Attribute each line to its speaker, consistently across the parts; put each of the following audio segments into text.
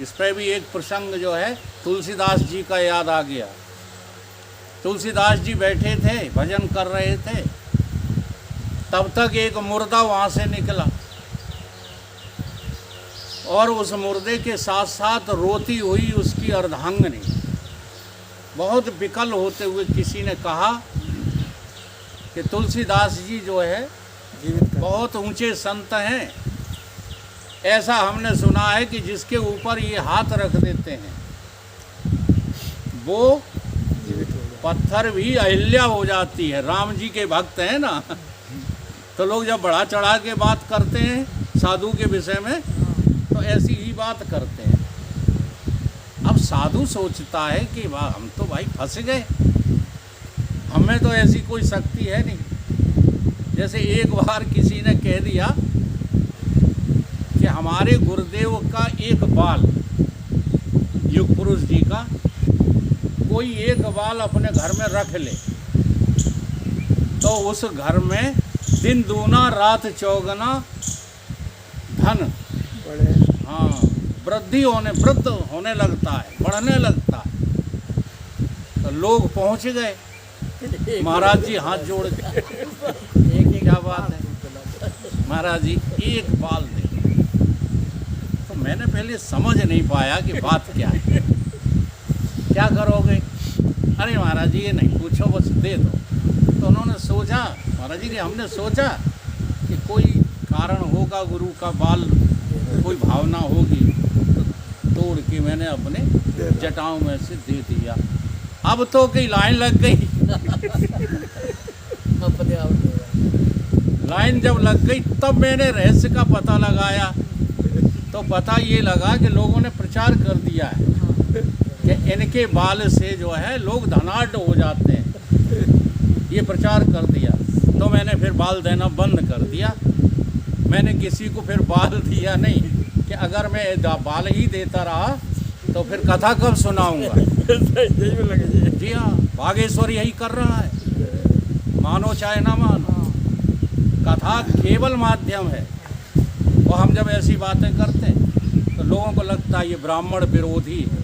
Speaker 1: इस पर भी एक प्रसंग जो है तुलसीदास जी का याद आ गया। तुलसीदास जी बैठे थे, भजन कर रहे थे, तब तक एक मुर्दा वहाँ से निकला और उस मुर्दे के साथ साथ रोती हुई उसकी अर्धांगिनी। बहुत विकल होते हुए किसी ने कहा कि तुलसीदास जी जो है बहुत ऊंचे संत हैं, ऐसा हमने सुना है कि जिसके ऊपर ये हाथ रख देते हैं वो पत्थर भी अहिल्या हो जाती है। राम जी के भक्त हैं ना, तो लोग जब बढ़ा चढ़ा के बात करते हैं साधु के विषय में तो ऐसी ही बात करते हैं। अब साधु सोचता है कि वाह हम तो भाई फंस गए, हमें तो ऐसी कोई शक्ति है नहीं। जैसे एक बार किसी ने कह दिया कि हमारे गुरुदेव का एक बाल, युग पुरुष जी का कोई एक बाल अपने घर में रख ले तो उस घर में दिन दूना रात चौगुना धन वृद्धि होने लगता है, बढ़ने लगता है। तो लोग पहुंच गए, महाराज जी हाथ जोड़ के क्या बात है महाराज जी एक बाल दे। तो मैंने पहले समझ नहीं पाया कि बात क्या है, क्या करोगे? अरे महाराज जी ये नहीं पूछो, बस दे दो। तो उन्होंने सोचा, महाराज जी ने हमने सोचा कि कोई कारण होगा, गुरु का बाल कोई भावना होगी, तो तोड़ के मैंने अपने जटाओं में से दे दिया। अब तो कई लाइन लग गई लाइन जब लग गई तब मैंने रहस्य का पता लगाया, तो पता ये लगा कि लोगों ने प्रचार कर दिया है कि इनके बाल से जो है लोग धनाढ़ हो जाते हैं, ये प्रचार कर दिया। तो मैंने फिर बाल देना बंद कर दिया। मैंने किसी को फिर बाल दिया नहीं कि अगर मैं बाल ही देता रहा तो फिर कथा कब सुनाऊंगा। जी हाँ, बागेश्वर यही कर रहा है, मानो चाहे ना मानो, कथा केवल माध्यम है। और हम जब ऐसी बातें करते हैं तो लोगों को लगता है ये ब्राह्मण विरोधी है,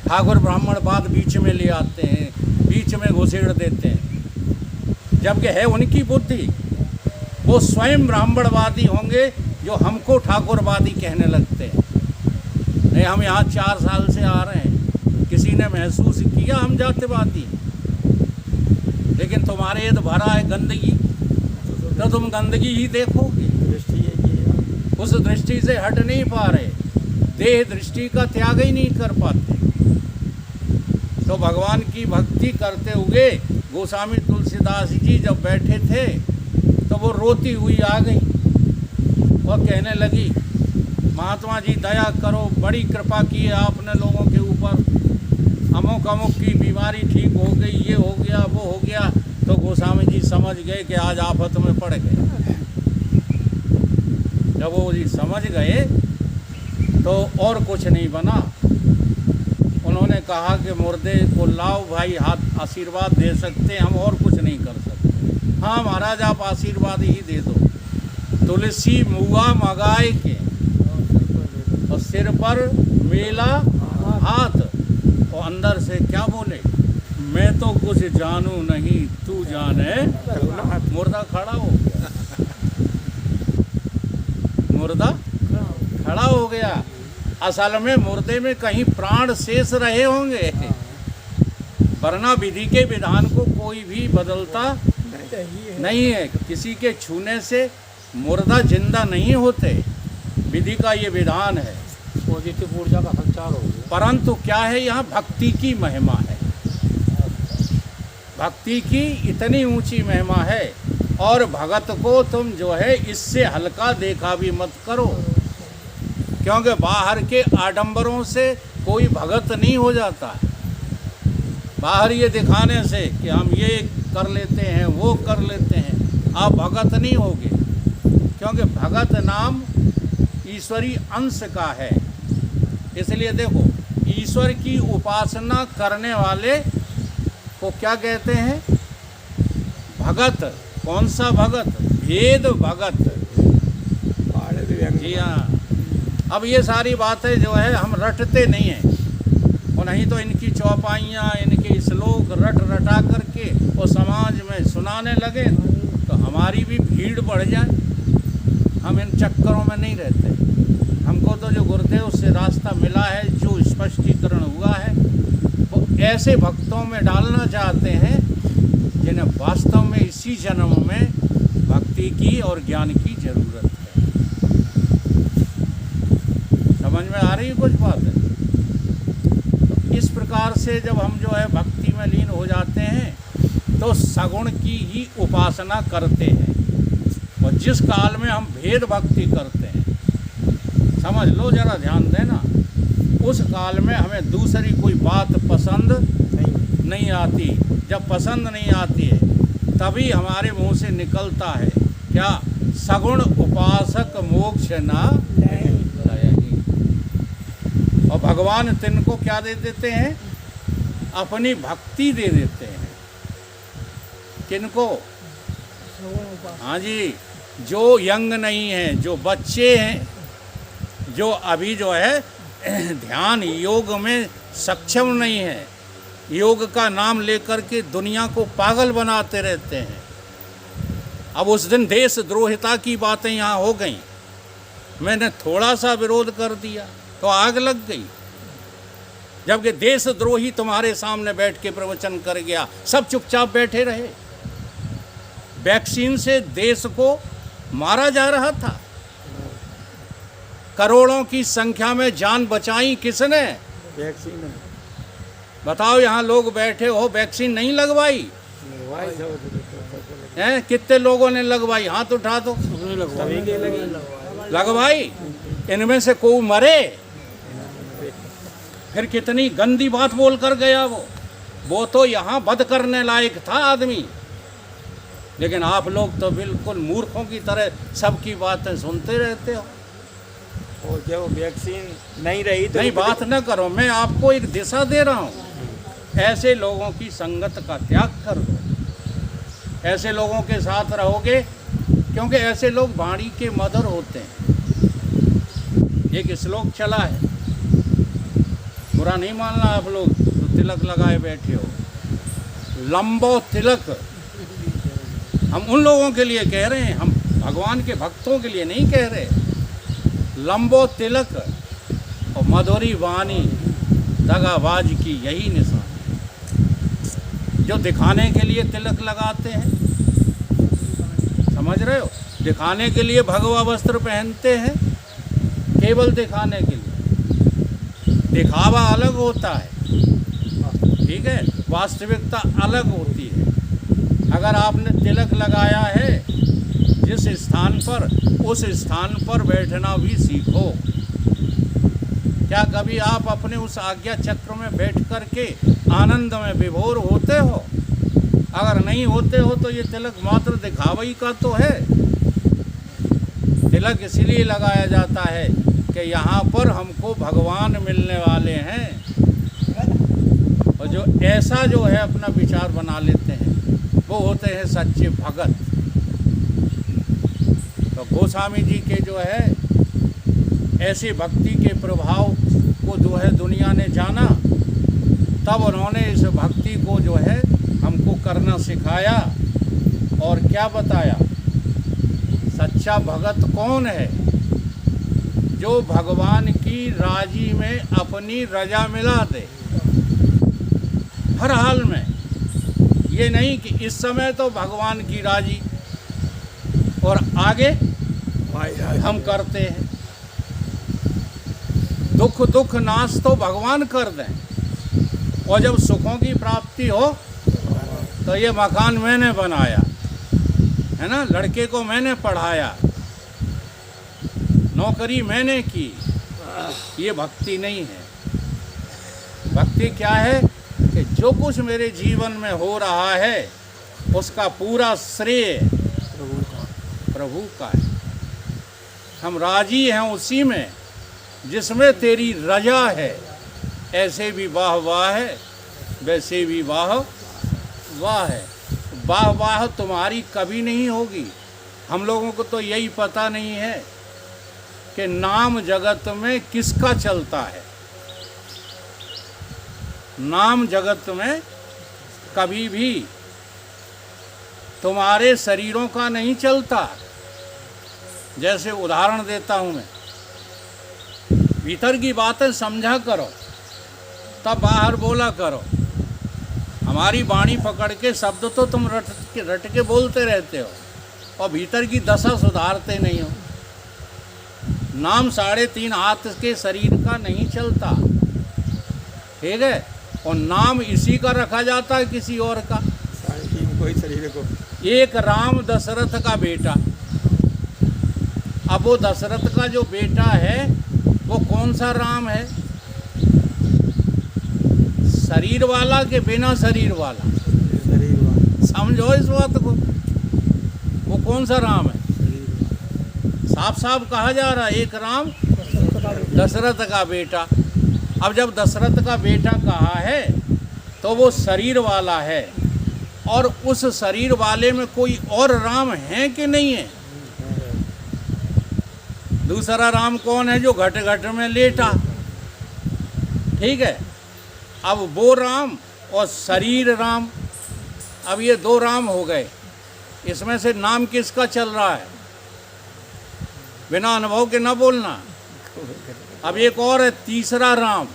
Speaker 1: ठाकुर ब्राह्मणवाद बीच में ले आते हैं, बीच में घुसेड़ देते हैं, जबकि है उनकी बुद्धि। वो स्वयं ब्राह्मणवादी होंगे जो हमको ठाकुरवादी कहने लगते हैं। नहीं, हम यहाँ 4 साल से आ रहे हैं, किसी ने महसूस किया हम जातिवादी, लेकिन तुम्हारे ये तो भरा है गंदगी, तो तुम गंदगी ही देखोगे। उस दृष्टि से हट नहीं पा रहे, देह दृष्टि का त्याग ही नहीं कर पाते। तो भगवान की भक्ति करते हुए गोस्वामी तुलसीदास जी जब बैठे थे तो वो रोती हुई आ गई और कहने लगी, महात्मा जी दया करो, बड़ी कृपा की है आपने लोगों के ऊपर, अमुक अमुक की बीमारी ठीक हो गई, ये हो गया वो हो गया। तो गोस्वामी जी समझ गए कि आज आफत में पड़ गए। जब वो जी समझ गए तो और कुछ नहीं बना, उन्होंने कहा कि मुर्दे को लाओ भाई, हाथ आशीर्वाद दे सकते हैं हम, और कुछ नहीं कर सकते। हाँ महाराज आप आशीर्वाद ही दे दो। तुलसी मुआ मगाए के और सिर पर मेला हाथ, और अंदर से क्या बोले, मैं तो कुछ जानू नहीं तू जाने। मुर्दा खड़ा हो गया, मुर्दा खड़ा हो गया। असल में मुर्दे में कहीं प्राण शेष रहे होंगे, वरना विधि के विधान को कोई भी बदलता नहीं है। किसी के छूने से मुर्दा जिंदा नहीं होते, विधि का ये विधान है।
Speaker 2: पॉजिटिव ऊर्जा का संचार हो गया।
Speaker 1: परंतु क्या है, यहाँ भक्ति की महिमा है, भक्ति की इतनी ऊंची महिमा है। और भगत को तुम जो है इससे हल्का देखा भी मत करो, क्योंकि बाहर के आडंबरों से कोई भगत नहीं हो जाता है। बाहर ये दिखाने से कि हम ये कर लेते हैं वो कर लेते हैं, आप भगत नहीं होगे, क्योंकि भगत नाम ईश्वरी अंश का है। इसलिए देखो, ईश्वर की उपासना करने वाले को क्या कहते हैं? भगत। कौन सा भगत? भेद भगत। जी हाँ, अब ये सारी बातें जो है हम रटते नहीं हैं, और नहीं तो इनकी चौपाइयाँ, इनके श्लोक रट रटा करके वो समाज में सुनाने लगे तो हमारी भी भीड़ बढ़ जाए। हम इन चक्करों में नहीं रहते। हमको तो जो गुरुदेव से रास्ता मिला है, जो स्पष्टीकरण हुआ है, वो ऐसे भक्तों में डालना चाहते हैं जिन्हें वास्तव में इसी जन्म में भक्ति की और ज्ञान की जरूरत है। समझ में आ रही कुछ बात है? तो इस प्रकार से जब हम जो है भक्ति में लीन हो जाते हैं तो सगुण की ही उपासना करते हैं। और जिस काल में हम भेद भक्ति करते हैं, समझ लो, जरा ध्यान देना, उस काल में हमें दूसरी कोई बात पसंद नहीं आती। जब पसंद नहीं आती है तभी हमारे मुंह से निकलता है क्या? सगुण उपासक मोक्ष ना लयहि। और भगवान तिनको क्या दे देते हैं? अपनी भक्ति दे देते हैं। किनको? हाँ जी, जो यंग नहीं है, जो बच्चे हैं, जो अभी जो है ध्यान योग में सक्षम नहीं है, योग का नाम लेकर के दुनिया को पागल बनाते रहते हैं। अब उस दिन देशद्रोहिता की बातें यहाँ हो गई, मैंने थोड़ा सा विरोध कर दिया तो आग लग गई। जबकि देशद्रोही तुम्हारे सामने बैठ के प्रवचन कर गया, सब चुपचाप बैठे रहे। वैक्सीन से देश को मारा जा रहा था, करोड़ों की संख्या में जान बचाई किसने?
Speaker 2: वैक्सीन
Speaker 1: बताओ, यहाँ लोग बैठे हो, वैक्सीन नहीं लगवाई हैं? कितने लोगों ने लगवाई? हाथ उठा दो। लगवाई। इनमें से कोई मरे? फिर कितनी गंदी बात बोल कर गया वो तो यहाँ वध करने लायक था आदमी। लेकिन आप लोग तो बिल्कुल मूर्खों की तरह सबकी बातें सुनते रहते हो।
Speaker 2: और जब वैक्सीन नहीं रही तो
Speaker 1: नहीं, बात न करो, मैं आपको एक दिशा दे रहा हूँ। ऐसे लोगों की संगत का त्याग कर दो, ऐसे लोगों के साथ रहोगे, क्योंकि ऐसे लोग वाणी के मधुर होते हैं। एक श्लोक चला है, बुरा नहीं मानना आप लोग तो तिलक लगाए बैठे हो, लंबो तिलक। हम उन लोगों के लिए कह रहे हैं, हम भगवान के भक्तों के लिए नहीं कह रहे। लंबो तिलक और मधुरी वाणी दगाबाज की यही निशान है। जो दिखाने के लिए तिलक लगाते हैं, समझ रहे हो, दिखाने के लिए भगवा वस्त्र पहनते हैं, केवल दिखाने के लिए। दिखावा अलग होता है, ठीक है, वास्तविकता अलग होती है। अगर आपने तिलक लगाया है जिस स्थान पर, उस स्थान पर बैठना भी सीखो। क्या कभी आप अपने उस आज्ञा चक्र में बैठ कर के आनंद में विभोर होते हो? अगर नहीं होते हो तो ये तिलक मात्र दिखावा का तो है। तिलक इसलिए लगाया जाता है कि यहाँ पर हमको भगवान मिलने वाले हैं। और जो ऐसा जो है अपना विचार बना लेते हैं वो होते हैं सच्चे भगत। तो गोस्वामी जी के जो है ऐसी भक्ति के प्रभाव को जो है दुनिया ने जाना, तब उन्होंने इस भक्ति को जो है हमको करना सिखाया। और क्या बताया? सच्चा भगत कौन है? जो भगवान की राजी में अपनी रजा मिला दे हर हाल में। ये नहीं कि इस समय तो भगवान की राजी और आगे हम करते हैं। दुख दुख नाश तो भगवान कर दें, और जब सुखों की प्राप्ति हो तो ये मकान मैंने बनाया है ना, लड़के को मैंने पढ़ाया, नौकरी मैंने की। ये भक्ति नहीं है। भक्ति क्या है कि जो कुछ मेरे जीवन में हो रहा है उसका पूरा श्रेय प्रभु का है। हम राजी हैं उसी में जिसमें तेरी रजा है। ऐसे भी वाह वाह है, वैसे भी वाह वाह है। वाह वाह तुम्हारी कभी नहीं होगी। हम लोगों को तो यही पता नहीं है कि नाम जगत में किसका चलता है। नाम जगत में कभी भी तुम्हारे शरीरों का नहीं चलता। जैसे उदाहरण देता हूँ मैं, भीतर की बातें समझा करो तब बाहर बोला करो। हमारी वाणी पकड़ के शब्द तो तुम रट के बोलते रहते हो और भीतर की दशा सुधारते नहीं हो। नाम 3.5 हाथ के शरीर का नहीं चलता, ठीक है। और नाम इसी का रखा जाता है, किसी और का।
Speaker 2: 3.5 कोई शरीर को।
Speaker 1: एक राम दशरथ का बेटा। अब वो दशरथ का जो बेटा है वो कौन सा राम है? शरीर वाला के बिना शरीर वाला?
Speaker 2: शरीर वाला।
Speaker 1: समझो इस बात को। वो कौन सा राम है? साफ साफ कहा जा रहा है, एक राम दशरथ का बेटा। अब जब दशरथ का बेटा कहा है तो वो शरीर वाला है, और उस शरीर वाले में कोई और राम है कि नहीं है? दूसरा राम कौन है? जो घट घट में लेटा, ठीक है। अब वो राम और शरीर राम, अब ये 2 राम हो गए। इसमें से नाम किसका चल रहा है? बिना अनुभव के ना बोलना। अब एक और है, तीसरा राम।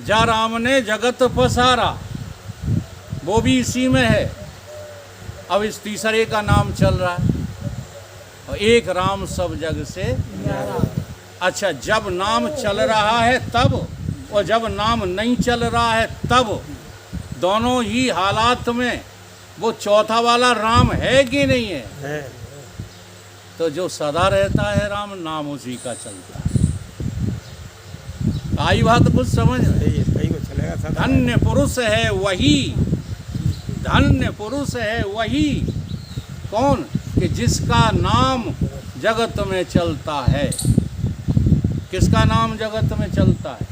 Speaker 1: जा राम ने जगत पसारा, वो भी इसी में है। अब इस तीसरे का नाम चल रहा है, और एक राम सब जग से न्यारा। अच्छा, जब नाम चल रहा है तब, और जब नाम नहीं चल रहा है तब, दोनों ही हालात में वो चौथा वाला राम है कि नहीं है? तो जो सदा रहता है राम, नाम उसी का चलता है। आई बात कुछ समझ में? धन्य पुरुष है वही, धन्य पुरुष है वही कौन? कि जिसका नाम जगत में चलता है। किसका नाम जगत में चलता है?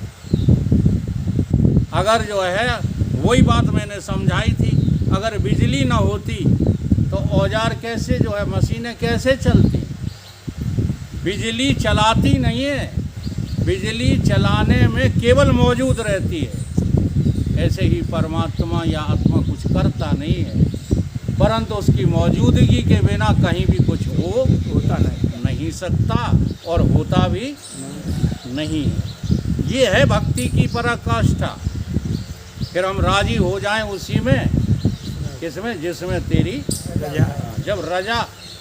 Speaker 1: अगर जो है, वही बात मैंने समझाई थी, अगर बिजली ना होती तो औजार कैसे, जो है मशीनें कैसे चलती? बिजली चलाती नहीं है, बिजली चलाने में केवल मौजूद रहती है। ऐसे ही परमात्मा या आत्मा कुछ करता नहीं है, परंतु उसकी मौजूदगी के बिना कहीं भी कुछ होता नहीं सकता, और होता भी नहीं। ये है भक्ति की पराकाष्ठा। फिर हम राजी हो जाएं उसी में, किसमें? जिसमें तेरी रजा। जब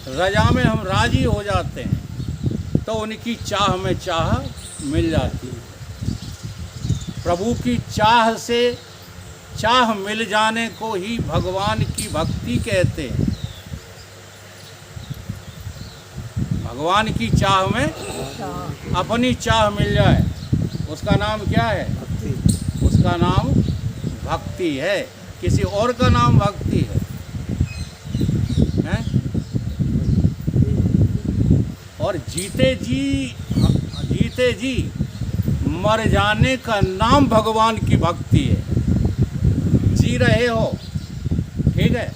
Speaker 1: रजा में हम राजी हो जाते हैं तो उनकी चाह में चाह मिल जाती है। प्रभु की चाह से चाह मिल जाने को ही भगवान की भक्ति कहते हैं। भगवान की चाह में अपनी चाह मिल जाए, उसका नाम क्या है? भक्ति। उसका नाम भक्ति है। किसी और का नाम भक्ति है? और जीते जी मर जाने का नाम भगवान की भक्ति है। जी रहे हो, ठीक है,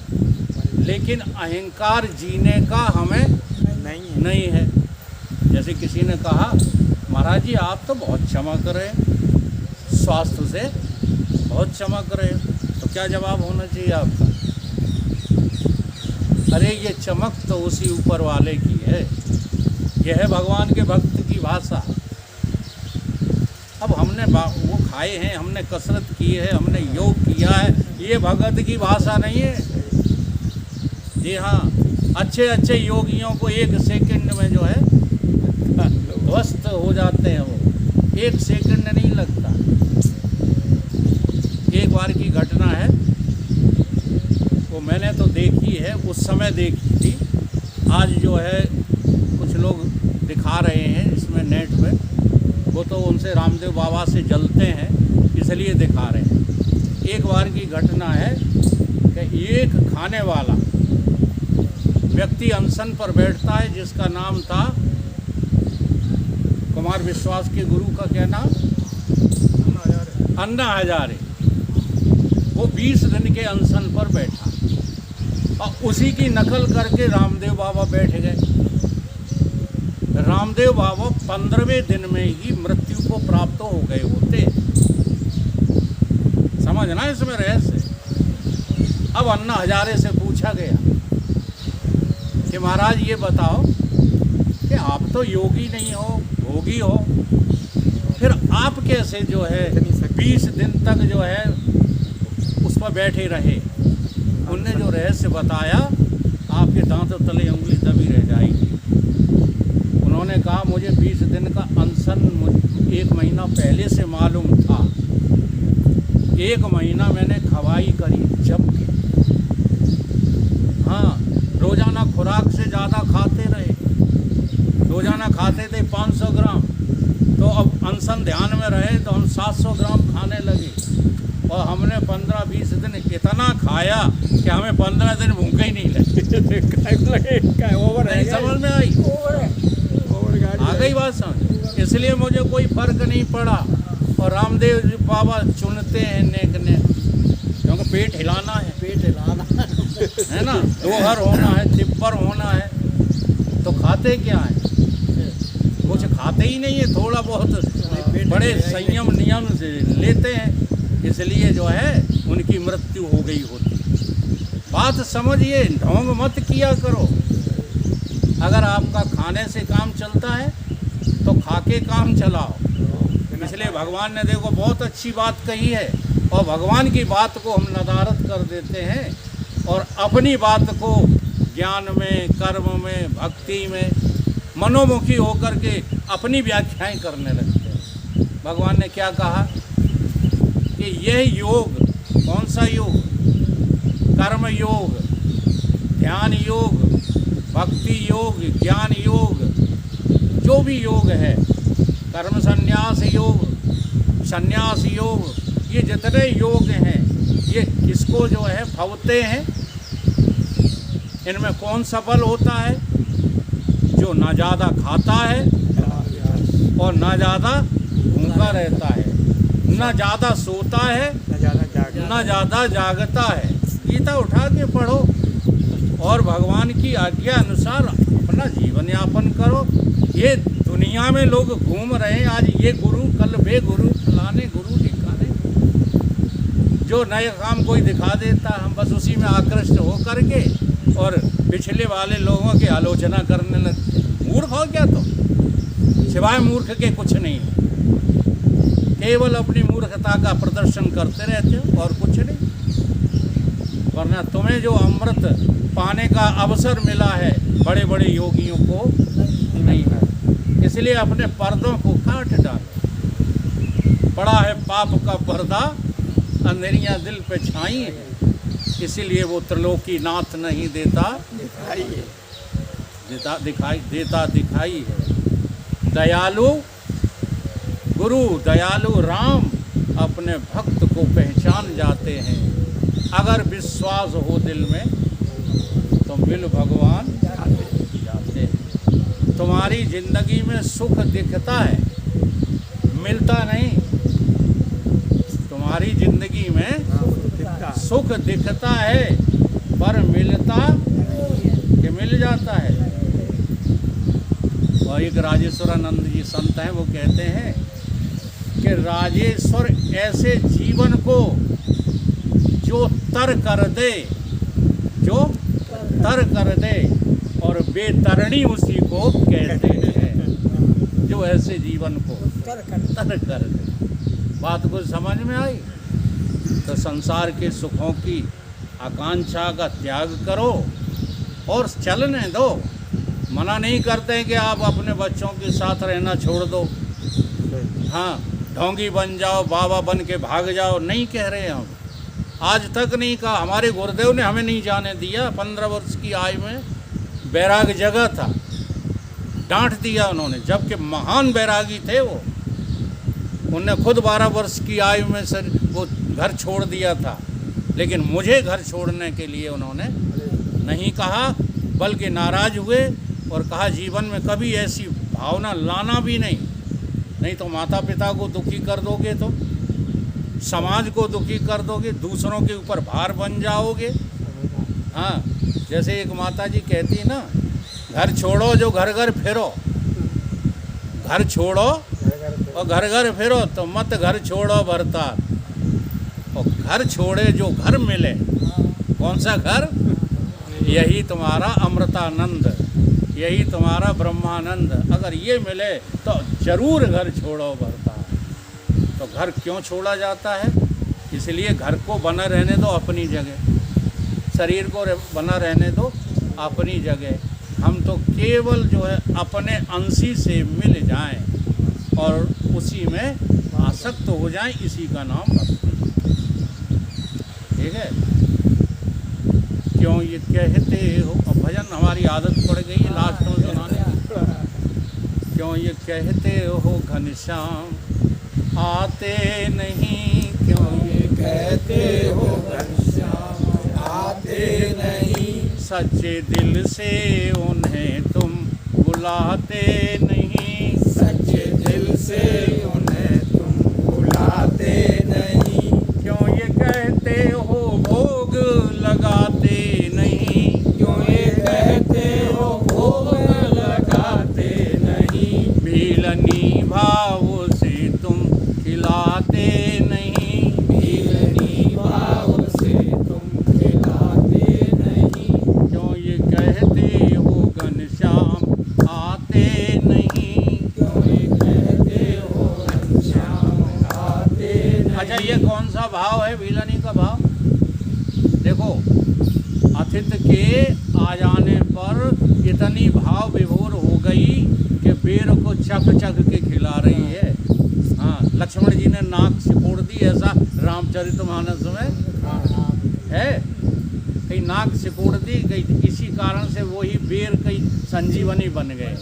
Speaker 1: लेकिन अहंकार जीने का हमें नहीं है। जैसे किसी ने कहा, महाराज जी आप तो बहुत चमक रहे, स्वास्थ्य से बहुत चमक रहे, तो क्या जवाब होना चाहिए आपका? अरे ये चमक तो उसी ऊपर वाले की है, यह है भगवान के भक्त की भाषा। अब हमने वो खाए हैं, हमने कसरत की है, हमने योग किया है, ये भगत की भाषा नहीं है। जी हाँ, अच्छे योगियों को 1 सेकंड में जो है ध्वस्त हो जाते हैं, वो 1 सेकंड नहीं लगता। एक बार की घटना है, वो मैंने तो देखी है, उस समय देखी थी। आज जो है कुछ लोग दिखा रहे हैं इसमें नेट पे, वो तो उनसे रामदेव बाबा से जलते हैं इसलिए दिखा रहे हैं। एक बार की घटना है कि एक खाने वाला व्यक्ति अनशन पर बैठता है, जिसका नाम था कुमार विश्वास के गुरु का क्या नाम? अन्ना हजारे। वो 20 दिन के अनशन पर बैठा और उसी की नकल करके रामदेव बाबा बैठ गए। रामदेव बाबा 15वें दिन में ही मृत्यु को प्राप्त हो गए होते। समझना इसमें रहस्य। अब अन्ना हजारे से पूछा गया कि महाराज ये बताओ कि आप तो योगी नहीं हो, भोगी हो, फिर आप कैसे जो है 20 दिन तक जो है उस पर बैठे रहे। उनने जो रहस्य बताया, आपके दांतों तले उंगली दबी रह जाएगी। उन्होंने कहा मुझे 20 दिन का अनशन 1 महीना पहले से मालूम था। 1 महीना मैंने खवाई करी जम के। हाँ, रोजाना खुराक से ज़्यादा खाते रहे। रोजाना खाते थे 500 ग्राम, तो अब अनशन ध्यान में रहे तो हम 700 ग्राम खाने लगे। और हमने 15-20 दिन इतना खाया कि हमें 15 दिन भूखे ही नहीं लगे। नहीं समझ में आई? आ गई बात समझ? इसलिए मुझे कोई फर्क नहीं पड़ा। और रामदेव जी बाबा चुनते हैं नेक ने, क्योंकि पेट हिलाना है, है ना, दोहर होना है, तिब्बर होना है। तो खाते क्या है? कुछ खाते ही नहीं है, थोड़ा बहुत बड़े संयम नियम से लेते हैं। इसलिए जो है उनकी मृत्यु हो गई होती। बात समझिए, ढोंग मत किया करो। अगर आपका खाने से काम चलता है तो खा के काम चलाओ। इसलिए भगवान ने देखो बहुत अच्छी बात कही है, और भगवान की बात को हम नदारत कर देते हैं और अपनी बात को ज्ञान में, कर्म में, भक्ति में मनोमुखी होकर के अपनी व्याख्याएं करने लगते हैं। भगवान ने क्या कहा कि यह योग, कौन सा योग? कर्म योग, ध्यान योग, भक्ति योग, ज्ञान योग, जो भी योग है, कर्म संन्यास योग, संन्यास योग, ये जितने योग हैं, ये किसको जो है भवते हैं। इनमें कौन सफल होता है? जो ना ज़्यादा खाता है और ना ज़्यादा भूखा रहता है, ना ज़्यादा सोता है, ना ज़्यादा जागता है। गीता उठा के पढ़ो और भगवान की आज्ञा अनुसार अपना जीवन यापन करो। ये दुनिया में लोग घूम रहे हैं, आज ये गुरु, कल वे गुरु, फलाने गुरु ठिकाने, जो नए काम कोई दिखा देता, हम बस उसी में आकृष्ट हो करके और पिछले वाले लोगों की आलोचना करने लगते। मूर्ख हो क्या तुम? सिवाय मूर्ख के कुछ नहीं, केवल अपनी मूर्खता का प्रदर्शन करते रहते हो और कुछ नहीं। वरना तुम्हें जो अमृत पाने का अवसर मिला है बड़े बड़े योगियों को नहीं है। इसलिए अपने पर्दों को काट डालो। पड़ा है पाप का पर्दा, अंधेरियां दिल पे छाई है, इसीलिए वो त्रिलोकी नाथ नहीं देता दिखाई है। दयालु गुरु, दयालु राम अपने भक्त को पहचान जाते हैं। अगर विश्वास हो दिल में तो मिल भगवान जाते हैं। तुम्हारी जिंदगी में सुख दिखता है, मिलता नहीं। तुम्हारी जिंदगी में सुख दिखता है पर मिलता कि मिल जाता है। और एक राजेश्वरानंद जी संत हैं, वो कहते हैं कि राजेश्वर ऐसे जीवन को जो तर कर दे, जो तर कर दे, और बेतरणी उसी को कहते हैं, जो ऐसे जीवन को तर कर दे। बात को समझ में आई? तो संसार के सुखों की आकांक्षा का त्याग करो और चलने दो। मना नहीं करते हैं कि आप अपने बच्चों के साथ रहना छोड़ दो, हाँ ढोंगी बन जाओ, बाबा बन के भाग जाओ, नहीं कह रहे हम। आज तक नहीं कहा, हमारे गुरुदेव ने हमें नहीं जाने दिया। 15 वर्ष की आयु में बैराग जगह था, डांट दिया उन्होंने, जबकि महान बैरागी थे वो। उनने खुद 12 वर्ष की आयु में सर वो घर छोड़ दिया था, लेकिन मुझे घर छोड़ने के लिए उन्होंने नहीं कहा, बल्कि नाराज़ हुए और कहा जीवन में कभी ऐसी भावना लाना भी नहीं तो माता पिता को दुखी कर दोगे, तो समाज को दुखी कर दोगे, दूसरों के ऊपर भार बन जाओगे। हाँ, जैसे एक माता जी कहती ना, घर छोड़ो जो घर घर फिरो, घर छोड़ो और घर घर फिरो, तो मत घर छोड़ो भरता। और घर छोड़े जो घर मिले, कौन सा घर? यही तुम्हारा अमृतानंद, यही तुम्हारा ब्रह्मानंद। अगर ये मिले तो जरूर घर छोड़ो भरता। तो घर क्यों छोड़ा जाता है? इसलिए घर को बना रहने दो अपनी जगह, शरीर को बना रहने दो अपनी जगह। हम तो केवल जो है अपने अंशी से मिल जाएं और उसी में आसक्त हो जाएं, इसी का नाम भक्ति। ठीक है? क्यों ये कहते हो, अब भजन हमारी आदत पड़ गई है लास्ट में सुनाने की। क्यों ये कहते हो घनश्याम आते नहीं, क्यों ये
Speaker 2: कहते हो घनश्याम आते नहीं,
Speaker 1: सच्चे दिल से उन्हें तुम बुलाते नहीं,
Speaker 2: सच्चे दिल से उन्हें तुम बुलाते नहीं।
Speaker 1: क्यों ये कहते हो भोग लगाते नहीं,
Speaker 2: क्यों ये कहते हो भोग लगाते नहीं,
Speaker 1: भीलनी भाव से तुम खिलाते नहीं,
Speaker 2: भीलनी भाव से तुम खिलाते नहीं।
Speaker 1: क्यों ये कहते हो घनश्याम आते नहीं।
Speaker 2: क्यों ये कहते हो घनश्याम आते नहीं।
Speaker 1: अच्छा, ये कौन सा भाव है भीलनी का भाव? देखो, अतिथि के आ जाने पर इतनी भाव विभोर हो गई कि बेर को चख चख के खिला रही है। हाँ, लक्ष्मण जी ने नाक सिकोड़ दी, ऐसा रामचरितमानस में है। कहीं नाक सिकोड़ दी, कहीं इसी कारण से वही बेर कहीं संजीवनी बन गए।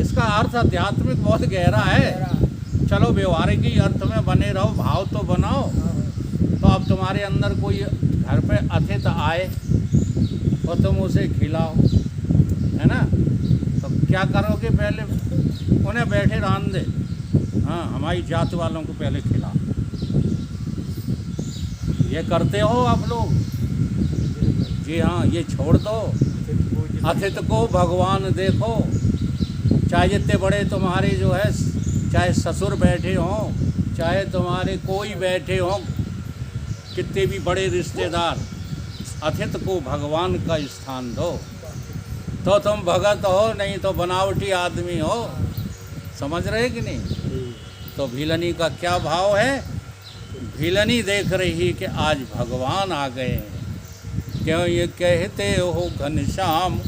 Speaker 1: इसका अर्थ आध्यात्मिक बहुत गहरा है। चलो व्यवहारिक ही अर्थ में बने रहो, भाव तो बनाओ। तो अब तुम्हारे अंदर कोई घर पे अतिथि आए और तुम उसे खिलाओ, है ना? तो क्या करोगे? पहले उन्हें बैठे रहने दे। हाँ, हमारी जात वालों को पहले खिलाओ। ये करते हो आप लोग? जी हाँ, ये छोड़ दो। अतिथि को भगवान देखो। चाहे जितने बड़े तुम्हारे जो है, चाहे ससुर बैठे हों, चाहे तुम्हारे कोई बैठे हों, कितने भी बड़े रिश्तेदार, अतिथि को भगवान का स्थान दो। तो तुम भगत हो, नहीं तो बनावटी आदमी हो। समझ रहे कि नहीं? तो भीलनी का क्या भाव है? भीलनी देख रही कि आज भगवान आ गए हैं। क्यों ये कहते हो घनश्याम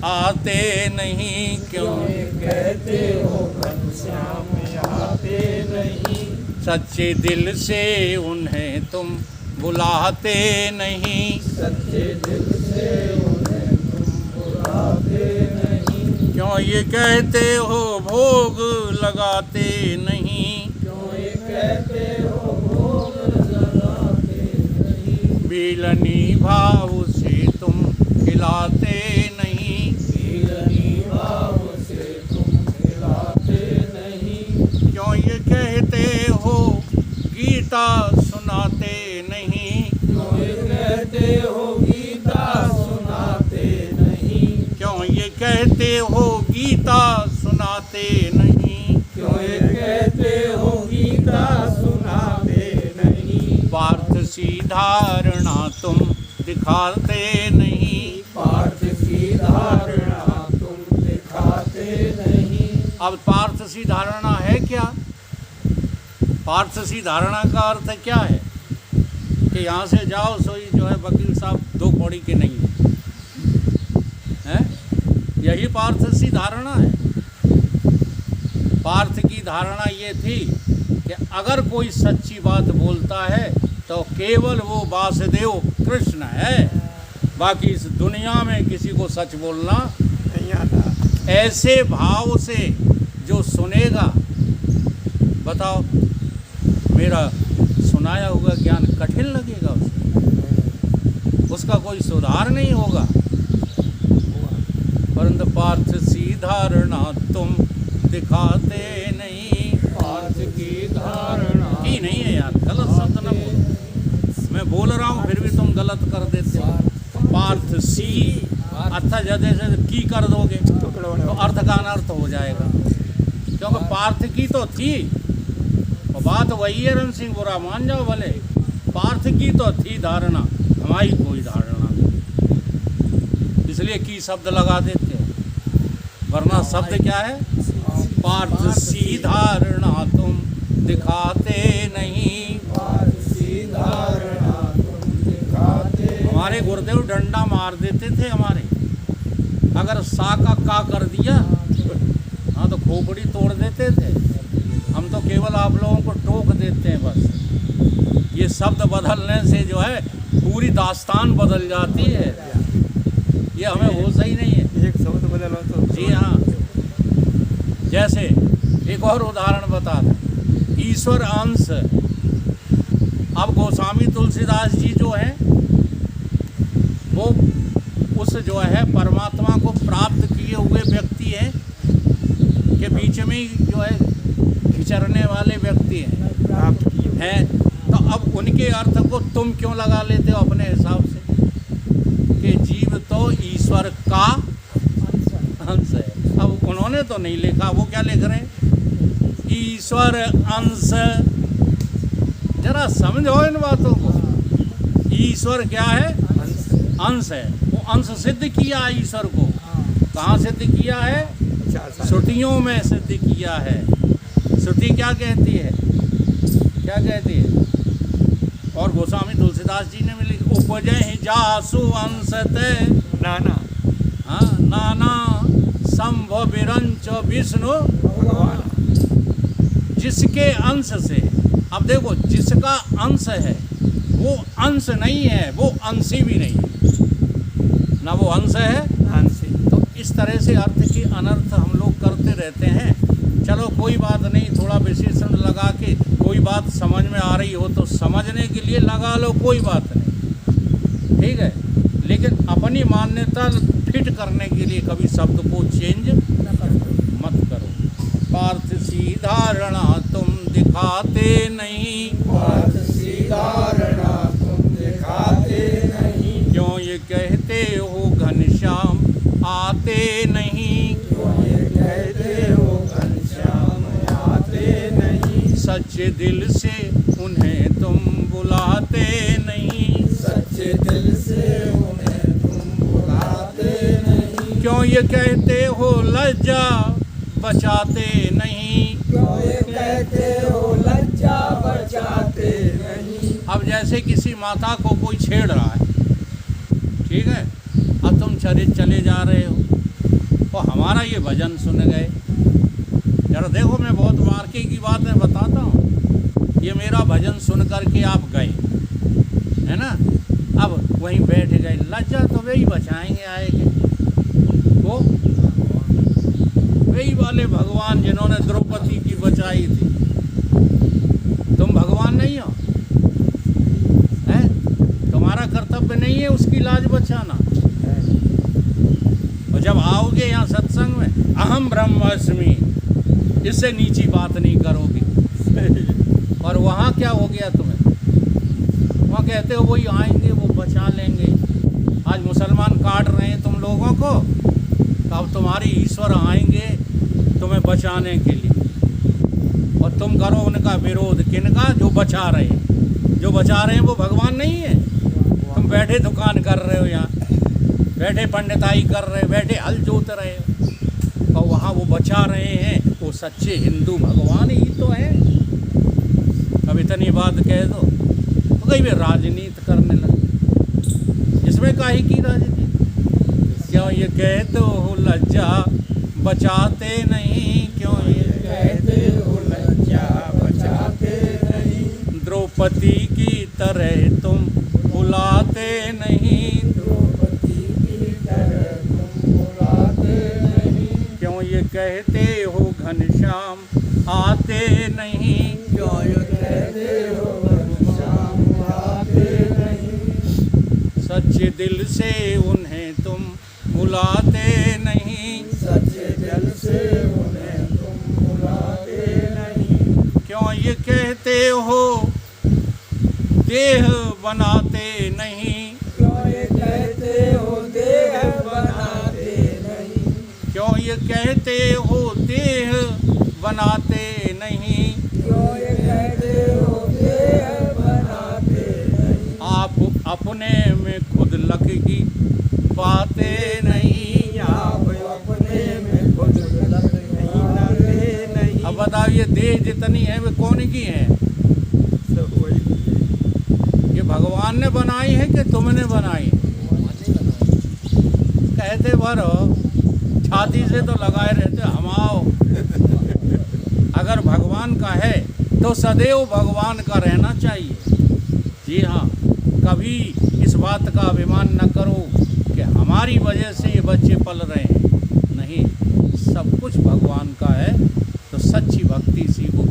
Speaker 1: आते नहीं, क्यों
Speaker 2: ये कहते हो घनश्याम आते नहीं,
Speaker 1: सच्चे दिल से उन्हें तुम बुलाते नहीं,
Speaker 2: सच्चे दिल से उन्हें तुम बुलाते नहीं।
Speaker 1: क्यों ये कहते हो भोग लगाते नहीं,
Speaker 2: क्यों ये कहते हो भोग लगाते नहीं,
Speaker 1: भीलनी भाव से तुम खिलाते नहीं,
Speaker 2: भीलनी भाव से तुम खिलाते नहीं।
Speaker 1: क्यों ये कहते हो गीता सुनाते नहीं,
Speaker 2: क्यों ये कहते हो गीता सुनाते नहीं,
Speaker 1: क्यों ये कहते हो गीता सुनाते नहीं,
Speaker 2: क्यों ये कहते हो गीता सुनाते नहीं।
Speaker 1: पार्थ सी धारणा तुम दिखाते नहीं,
Speaker 2: पार्थ की धारणा तुम दिखाते नहीं।
Speaker 1: अब पार्थ सी धारणा है क्या? पार्थ सी धारणा का अर्थ क्या है? कि यहाँ से जाओ सोई जो है वकील साहब 2 कौड़ी के नहीं है, यही पार्थ सी धारणा है। पार्थ की धारणा ये थी कि अगर कोई सच्ची बात बोलता है तो केवल वो वासुदेव कृष्ण है, बाकी इस दुनिया में किसी को सच बोलना
Speaker 2: नहीं आता।
Speaker 1: ऐसे भाव से जो सुनेगा, बताओ, मेरा सुनाया हुआ ज्ञान कठिन लगेगा उसे, उसका कोई सुधार नहीं होगा। परंतु पार्थ सी धारणा तुम दिखाते नहीं,
Speaker 2: पार्थ की धारणा
Speaker 1: की नहीं है यार, गलत शब्द न बोलो। मैं बोल रहा हूँ फिर भी तुम गलत कर देते हो। पार्थ सी, अच्छा जैसे की कर दोगे तो अर्थ का अनर्थ हो जाएगा। क्योंकि पार्थ की तो थी, और बात वही है रण सिंह, बुरा मान जाओ भले, पार्थ की तो थी धारणा, हमारी कोई धारणा नहीं, इसलिए की शब्द लगा देते हैं, वरना शब्द क्या है, पार्थ सी धारणा तुम दिखाते नहीं। हमारे गुरुदेव डंडा मार देते थे हमारे, अगर सा का कर दिया हाँ तो खोपड़ी तोड़ देते थे। हम तो केवल आप लोगों को टोक देते हैं बस। ये शब्द बदलने से जो है पूरी दास्तान बदल जाती है, ये हमें होश ही नहीं है।
Speaker 2: एक शब्द बदलो तो
Speaker 1: जी हाँ, जैसे एक और उदाहरण बता दें, ईश्वर अंश। अब गोस्वामी तुलसीदास जी जो हैं वो उस जो है परमात्मा को प्राप्त किए हुए व्यक्ति हैं के बीच में ही जो है विचरने वाले व्यक्ति हैं,
Speaker 2: प्राप्त किए
Speaker 1: हैं। तो अब उनके अर्थ को तुम क्यों लगा लेते हो अपने हिसाब से, कि जीव तो ईश्वर का अंश है। अब उन्होंने तो नहीं लिखा, वो क्या लिख रहे हैं, ईश्वर अंश। जरा समझो इन बातों को, ईश्वर क्या है, अंश है। वो अंश सिद्ध किया ईश्वर को, कहाँ सिद्ध किया है, श्रुतियों में सिद्ध किया है। श्रुति क्या कहती है, क्या कहती है, और गोस्वामी तुलसीदास जी ने भी लिखा, उपजहि जासु अंशते
Speaker 2: नाना
Speaker 1: हाँ नाना संभव विरंच विष्णु
Speaker 2: भगवान।
Speaker 1: जिसके अंश से, अब देखो जिसका अंश है वो अंश नहीं है, वो अंशी भी नहीं है, ना वो अंश है
Speaker 2: अंशी।
Speaker 1: तो इस तरह से अर्थ की अनर्थ हम लोग करते रहते हैं। चलो कोई बात नहीं, थोड़ा विशेषण लगा के कोई बात समझ में आ रही हो तो समझने के लिए लगा लो, कोई बात नहीं, ठीक है, लेकिन अपनी मान्यता फिट करने के लिए कभी शब्द को चेंज मत करो। पार्थ सी धारणा तुम दिखाते नहीं,
Speaker 2: पार्थ सी धारणा तुम दिखाते नहीं,
Speaker 1: क्यों ये कहते हो घनश्याम आते नहीं,
Speaker 2: क्यों ये कहते हो घनश्याम आते नहीं,
Speaker 1: सच्चे दिल से उन्हें तुम बुलाते नहीं,
Speaker 2: सच्चे दिल से उन्हें तुम बुलाते नहीं,
Speaker 1: क्यों ये कहते हो लज्जा बचाते नहीं।
Speaker 2: क्यों ये कहते हो लज्जा बचाते नहीं।
Speaker 1: अब जैसे किसी माता को कोई छेड़ रहा है, ठीक है, अब तुम चले जा रहे हो और हमारा ये भजन सुन गए, जरा देखो मैं बहुत मार्के की बात मैं बताता हूँ, ये मेरा भजन सुन करके आप गए, है ना, अब वहीं बैठ गए, लज्जा तो वही बचाएंगे आएंगे, वो वही वाले भगवान जिन्होंने द्रौपदी की बचाई थी। तुम भगवान नहीं हो, हैं? तुम्हारा कर्तव्य नहीं है उसकी लाज बचाना। और जब आओगे यहाँ सत्संग में, अहम ब्रह्मास्मि, इससे नीची बात नहीं करोगे। और वहाँ क्या हो गया तुम्हें, वहाँ कहते हो वही आएंगे वो बचा लेंगे। आज मुसलमान काट रहे हैं तुम लोगों को, तो अब तुम्हारे ईश्वर आएंगे तुम्हें बचाने के लिए, और तुम करो उनका विरोध। किनका, जो बचा रहे हैं, जो बचा रहे हैं वो भगवान नहीं है। तुम बैठे दुकान कर रहे हो, यहाँ बैठे पंडिताई कर रहे हो, बैठे हल जोत रहे हो, और वहाँ वो बचा रहे हैं, वो सच्चे हिंदू भगवान ही तो हैं। अब इतनी बात कह दो तो कहीं वे राजनीति करने लगे, इसमें काहे की राजनीति, क्यों ये कहते हो लज्जा बचाते नहीं, क्यों ये
Speaker 2: कहते हो लज्जा बचाते नहीं,
Speaker 1: द्रौपदी की तरह तुम बुलाते नहीं,
Speaker 2: द्रौपदी की तरह तुम बुलाते नहीं,
Speaker 1: क्यों ये कहते हो घनश्याम आते नहीं,
Speaker 2: क्यों ये कहते हो घनश्याम आते नहीं,
Speaker 1: सच्चे दिल से उन्हें तुम बुलाते नहीं,
Speaker 2: सच्चे दिल से उन्हें तुम बुलाते नहीं,
Speaker 1: क्यों ये कहते हो देह बनाते नहीं,
Speaker 2: क्यों ये कहते हो देह बनाते नहीं,
Speaker 1: क्यों ये कहते हो देह बनाते नहीं।
Speaker 2: क्यों ये कहते हो देह बनाते नहीं।
Speaker 1: आप अपने में खुद लग ही पाते नहीं।
Speaker 2: आप अपने में खुद लग नहीं लाते नहीं।
Speaker 1: अब बताओ ये देह जितनी है वे कौन की है?
Speaker 2: सब वही की।
Speaker 1: ये भगवान ने बनाई है कि तुमने बनाई? कहते भरो छाती से तो लगाए रहते हम आओ। अगर भगवान का है तो सदैव भगवान का रहना चाहिए। जी हाँ, कभी इस बात का अभिमान न करो कि हमारी वजह से ये बच्चे पल रहे हैं। नहीं, सब कुछ भगवान का है, तो सच्ची भक्ति सीखो।